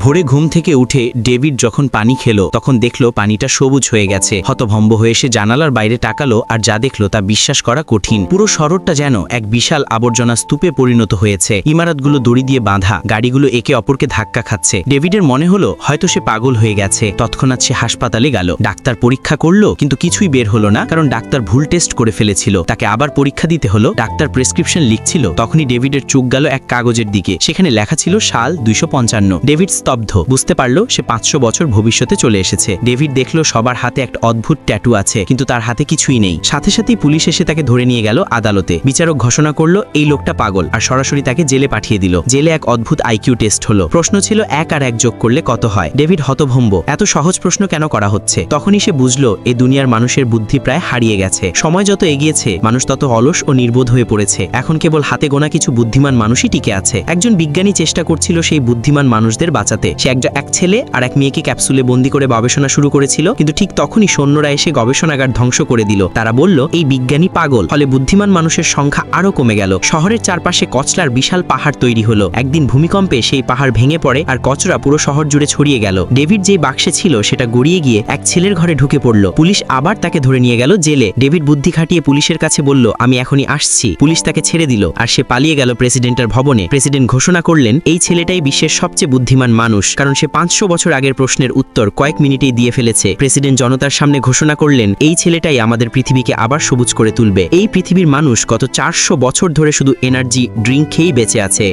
ভোরে ঘুম থেকে উঠে ডেভিড যখন পানি খেলো তখন দেখলো পানিটা সবুজ হয়ে গেছে। হতভম্ব হয়ে সে জানালার বাইরে তাকালো আর যা দেখলো তা বিশ্বাস করা কঠিন। পুরো শহরটা যেন এক বিশাল আবর্জনা স্তূপে পরিণত হয়েছে। ইমারতগুলো দড়ি দিয়ে বাঁধা, গাড়িগুলো একে অপরকে ধাক্কা খাচ্ছে। ডেভিডের মনে হলো হয়তো সে পাগল হয়ে গেছে। তৎক্ষণাৎ সে হাসপাতালে গেল। ডাক্তার পরীক্ষা করলো কিন্তু কিছুই বের হলো না, কারণ ডাক্তার ভুল টেস্ট করে ফেলেছিল। তাকে আবার পরীক্ষা দিতে হলো। ডাক্তার প্রেসক্রিপশন লিখছিল, তখনই ডেভিডের চোখ গেল এক কাগজের দিকে। সেখানে লেখা ছিল সাল 255। ডেভিড স্তব্ধ। বুঝতে পারলো সে 500 বছর ভবিষ্যতে চলে এসেছে। ডেভিড দেখলো সবার হাতে একটা অদ্ভুত ট্যাটু আছে, কিন্তু তার হাতে কিছুই নেই। সাথে সাথেই পুলিশ এসে তাকে ধরে নিয়ে গেল আদালতে। বিচারক ঘোষণা করলো এই লোকটা পাগল আর সরাসরি তাকে জেলে পাঠিয়ে দিল। জেলে এক অদ্ভুত আইকিউ টেস্ট হলো। প্রশ্ন ছিল 1 আর 1 যোগ করলে কত হয়। ডেভিড হতভম্ব, এত সহজ প্রশ্ন কেন করা হচ্ছে। তখনই সে বুঝলো এই দুনিয়ার মানুষের বুদ্ধি প্রায় হারিয়ে গেছে। সময় যত এগিয়েছে মানুষ তত অলস ও নির্বোধ হয়ে পড়েছে। এখন কেবল হাতে গোনা কিছু বুদ্ধিমান মানুষই টিকে আছে। একজন বিজ্ঞানী চেষ্টা করছিল সেই বুদ্ধিমান মানুষদের বাঁচাতে। সে এক ছেলে আর এক মেয়েকে ক্যাপসুলে বন্দি করে গবেষণা শুরু করেছিল, কিন্তু ঠিক তখনই সৈন্যরা এসে গবেষণাগার ধ্বংস করে দিল। তারা বলল এই বিজ্ঞানী পাগল। ফলে বুদ্ধিমান মানুষের সংখ্যা আরো কমে গেল। শহরের চারপাশে কচলার বিশাল পাহাড় তৈরি হলো। একদিন ভূমিকম্পে সেই পাহাড় ভেঙে পড়ে আর কচরা পুরো শহর জুড়ে ছড়িয়ে গেল। ডেভিড যেই বাক্সে ছিল সেটা গড়িয়ে গিয়ে এক ছেলের ঘরে ঢুকে পড়ল। পুলিশ আবার তাকে ধরে নিয়ে গেল জেলে। ডেভিড বুদ্ধি খাটিয়ে পুলিশের কাছে বলল আমি এখনই আসছি। পুলিশ তাকে ছেড়ে দিল আর সে পালিয়ে গেল প্রেসিডেন্টের ভবনে। প্রেসিডেন্ট ঘোষণা করলেন এই ছেলেটাই বিশ্বের সবচেয়ে বুদ্ধিমান মানুষ, কারণ সে 500 বছর আগের প্রশ্নের উত্তর কয়েক মিনিটেই দিয়ে ফেলেছে। প্রেসিডেন্ট জনতার সামনে ঘোষণা করলেন এই ছেলেটাই আমাদের পৃথিবীকে আবার সবুজ করে তুলবে। এই পৃথিবীর মানুষ গত 400 বছর ধরে শুধু এনার্জি ড্রিঙ্ক খেয়েই বেঁচে আছে।